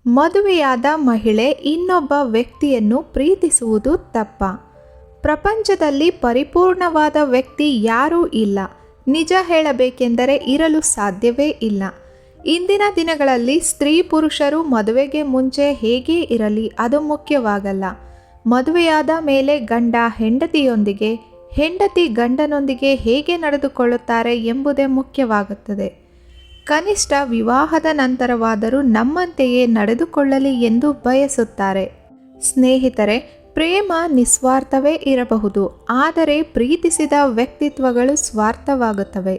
ಮದುವೆಯಾದ ಮಹಿಳೆ ಇನ್ನೊಬ್ಬ ವ್ಯಕ್ತಿಯನ್ನು ಪ್ರೀತಿಸುವುದು ತಪ್ಪ? ಪ್ರಪಂಚದಲ್ಲಿ ಪರಿಪೂರ್ಣವಾದ ವ್ಯಕ್ತಿ ಯಾರೂ ಇಲ್ಲ. ನಿಜ ಹೇಳಬೇಕೆಂದರೆ ಇರಲು ಸಾಧ್ಯವೇ ಇಲ್ಲ. ಇಂದಿನ ದಿನಗಳಲ್ಲಿ ಸ್ತ್ರೀ ಪುರುಷರು ಮದುವೆಗೆ ಮುಂಚೆ ಹೇಗೆ ಇರಲಿ ಅದು ಮುಖ್ಯವಾಗಲ್ಲ. ಮದುವೆಯಾದ ಮೇಲೆ ಗಂಡ ಹೆಂಡತಿಯೊಂದಿಗೆ, ಹೆಂಡತಿ ಗಂಡನೊಂದಿಗೆ ಹೇಗೆ ನಡೆದುಕೊಳ್ಳುತ್ತಾರೆ ಎಂಬುದೇ ಮುಖ್ಯವಾಗುತ್ತದೆ. ಕನಿಷ್ಠ ವಿವಾಹದ ನಂತರವಾದರೂ ನಮ್ಮಂತೆಯೇ ನಡೆದುಕೊಳ್ಳಲಿ ಎಂದು ಬಯಸುತ್ತಾರೆ. ಸ್ನೇಹಿತರೆ, ಪ್ರೇಮ ನಿಸ್ವಾರ್ಥವೇ ಇರಬಹುದು, ಆದರೆ ಪ್ರೀತಿಸಿದ ವ್ಯಕ್ತಿತ್ವಗಳು ಸ್ವಾರ್ಥವಾಗುತ್ತವೆ.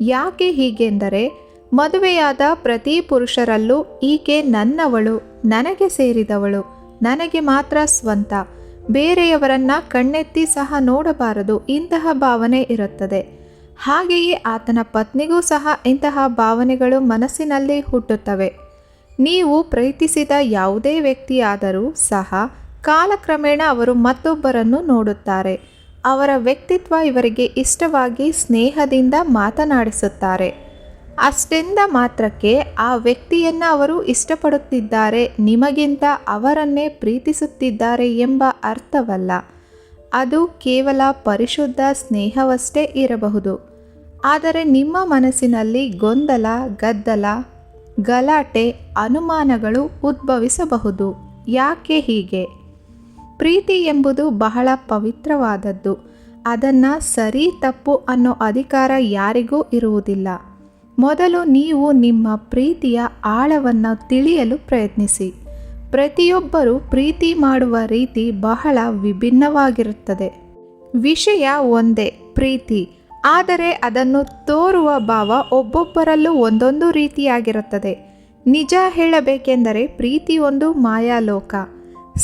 ಯಾಕೆ ಹೀಗೆಂದರೆ, ಮದುವೆಯಾದ ಪ್ರತಿ ಪುರುಷರಲ್ಲೂ ಈಕೆ ನನ್ನವಳು, ನನಗೆ ಸೇರಿದವಳು, ನನಗೆ ಮಾತ್ರ ಸ್ವಂತ, ಬೇರೆಯವರನ್ನ ಕಣ್ಣೆತ್ತಿ ಸಹ ನೋಡಬಾರದು ಇಂತಹ ಭಾವನೆ ಇರುತ್ತದೆ. ಹಾಗೆಯೇ ಆತನ ಪತ್ನಿಗೂ ಸಹ ಇಂತಹ ಭಾವನೆಗಳು ಮನಸ್ಸಿನಲ್ಲಿ ಹುಟ್ಟುತ್ತವೆ. ನೀವು ಪ್ರೀತಿಸಿದ ಯಾವುದೇ ವ್ಯಕ್ತಿಯಾದರೂ ಸಹ ಕಾಲಕ್ರಮೇಣ ಅವರು ಮತ್ತೊಬ್ಬರನ್ನು ನೋಡುತ್ತಾರೆ. ಅವರ ವ್ಯಕ್ತಿತ್ವ ಇವರಿಗೆ ಇಷ್ಟವಾಗಿ ಸ್ನೇಹದಿಂದ ಮಾತನಾಡಿಸುತ್ತಾರೆ. ಅಷ್ಟೆಂದ ಮಾತ್ರಕ್ಕೆ ಆ ವ್ಯಕ್ತಿಯನ್ನು ಅವರು ಇಷ್ಟಪಡುತ್ತಿದ್ದಾರೆ, ನಿಮಗಿಂತ ಅವರನ್ನೇ ಪ್ರೀತಿಸುತ್ತಿದ್ದಾರೆ ಎಂಬ ಅರ್ಥವಲ್ಲ. ಅದು ಕೇವಲ ಪರಿಶುದ್ಧ ಸ್ನೇಹವಷ್ಟೇ ಇರಬಹುದು. ಆದರೆ ನಿಮ್ಮ ಮನಸ್ಸಿನಲ್ಲಿ ಗೊಂದಲ, ಗದ್ದಲ, ಗಲಾಟೆ, ಅನುಮಾನಗಳು ಉದ್ಭವಿಸಬಹುದು. ಯಾಕೆ ಹೀಗೆ? ಪ್ರೀತಿ ಎಂಬುದು ಬಹಳ ಪವಿತ್ರವಾದದ್ದು. ಅದನ್ನು ಸರಿ ತಪ್ಪು ಅನ್ನೋ ಅಧಿಕಾರ ಯಾರಿಗೂ ಇರುವುದಿಲ್ಲ. ಮೊದಲು ನೀವು ನಿಮ್ಮ ಪ್ರೀತಿಯ ಆಳವನ್ನು ತಿಳಿಯಲು ಪ್ರಯತ್ನಿಸಿ. ಪ್ರತಿಯೊಬ್ಬರೂ ಪ್ರೀತಿ ಮಾಡುವ ರೀತಿ ಬಹಳ ವಿಭಿನ್ನವಾಗಿರುತ್ತದೆ. ವಿಷಯ ಒಂದೇ, ಪ್ರೀತಿ. ಆದರೆ ಅದನ್ನು ತೋರುವ ಭಾವ ಒಬ್ಬೊಬ್ಬರಲ್ಲೂ ಒಂದೊಂದು ರೀತಿಯಾಗಿರುತ್ತದೆ. ನಿಜ ಹೇಳಬೇಕೆಂದರೆ ಪ್ರೀತಿ ಒಂದು ಮಾಯಾಲೋಕ.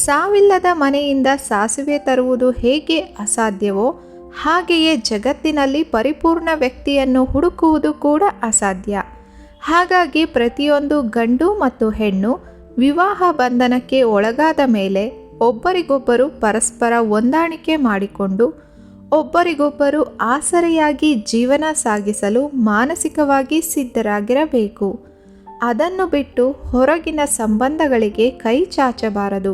ಸಾವಿಲ್ಲದ ಮನೆಯಿಂದ ಸಾಸಿವೆ ತರುವುದು ಹೇಗೆ ಅಸಾಧ್ಯವೋ ಹಾಗೆಯೇ ಜಗತ್ತಿನಲ್ಲಿ ಪರಿಪೂರ್ಣ ವ್ಯಕ್ತಿಯನ್ನು ಹುಡುಕುವುದು ಕೂಡ ಅಸಾಧ್ಯ. ಹಾಗಾಗಿ ಪ್ರತಿಯೊಂದು ಗಂಡು ಮತ್ತು ಹೆಣ್ಣು ವಿವಾಹ ಬಂಧನಕ್ಕೆ ಒಳಗಾದ ಮೇಲೆ ಒಬ್ಬರಿಗೊಬ್ಬರು ಪರಸ್ಪರ ಹೊಂದಾಣಿಕೆ ಮಾಡಿಕೊಂಡು ಒಬ್ಬರಿಗೊಬ್ಬರು ಆಸರೆಯಾಗಿ ಜೀವನ ಸಾಗಿಸಲು ಮಾನಸಿಕವಾಗಿ ಸಿದ್ಧರಾಗಿರಬೇಕು. ಅದನ್ನು ಬಿಟ್ಟು ಹೊರಗಿನ ಸಂಬಂಧಗಳಿಗೆ ಕೈ ಚಾಚಬಾರದು.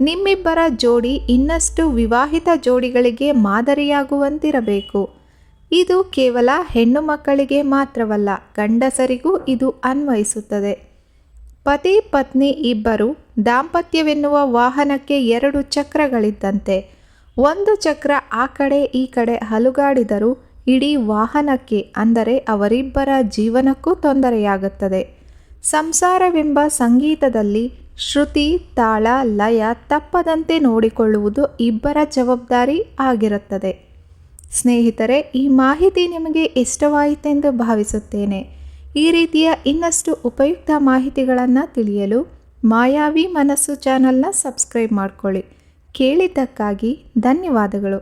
ನಿಮ್ಮಿಬ್ಬರ ಜೋಡಿ ಇನ್ನಷ್ಟು ವಿವಾಹಿತ ಜೋಡಿಗಳಿಗೆ ಮಾದರಿಯಾಗುವಂತಿರಬೇಕು. ಇದು ಕೇವಲ ಹೆಣ್ಣು ಮಕ್ಕಳಿಗೆ ಮಾತ್ರವಲ್ಲ, ಗಂಡಸರಿಗೂ ಇದು ಅನ್ವಯಿಸುತ್ತದೆ. ಪತಿ ಪತ್ನಿ ಇಬ್ಬರು ದಾಂಪತ್ಯವೆನ್ನುವ ವಾಹನಕ್ಕೆ 2 ಚಕ್ರಗಳಿದ್ದಂತೆ. ಒಂದು ಚಕ್ರ ಆ ಕಡೆ ಈ ಕಡೆ ಅಲುಗಾಡಿದರೂ ಇಡೀ ವಾಹನಕ್ಕೆ ಅಂದರೆ ಅವರಿಬ್ಬರ ಜೀವನಕ್ಕೂ ತೊಂದರೆಯಾಗುತ್ತದೆ. ಸಂಸಾರವೆಂಬ ಸಂಗೀತದಲ್ಲಿ ಶ್ರುತಿ, ತಾಳ, ಲಯ ತಪ್ಪದಂತೆ ನೋಡಿಕೊಳ್ಳುವುದು ಇಬ್ಬರ ಜವಾಬ್ದಾರಿ ಆಗಿರುತ್ತದೆ. ಸ್ನೇಹಿತರೆ, ಈ ಮಾಹಿತಿ ನಿಮಗೆ ಇಷ್ಟವಾಯಿತೆಂದು ಭಾವಿಸುತ್ತೇನೆ. ಈ ರೀತಿಯ ಇನ್ನಷ್ಟು ಉಪಯುಕ್ತ ಮಾಹಿತಿಗಳನ್ನು ತಿಳಿಯಲು ಮಾಯಾವಿ ಮನಸ್ಸು ಚಾನಲ್ನ ಸಬ್ಸ್ಕ್ರೈಬ್ ಮಾಡಿಕೊಳ್ಳಿ. ಕೇಳಿದ್ದಕ್ಕಾಗಿ ಧನ್ಯವಾದಗಳು.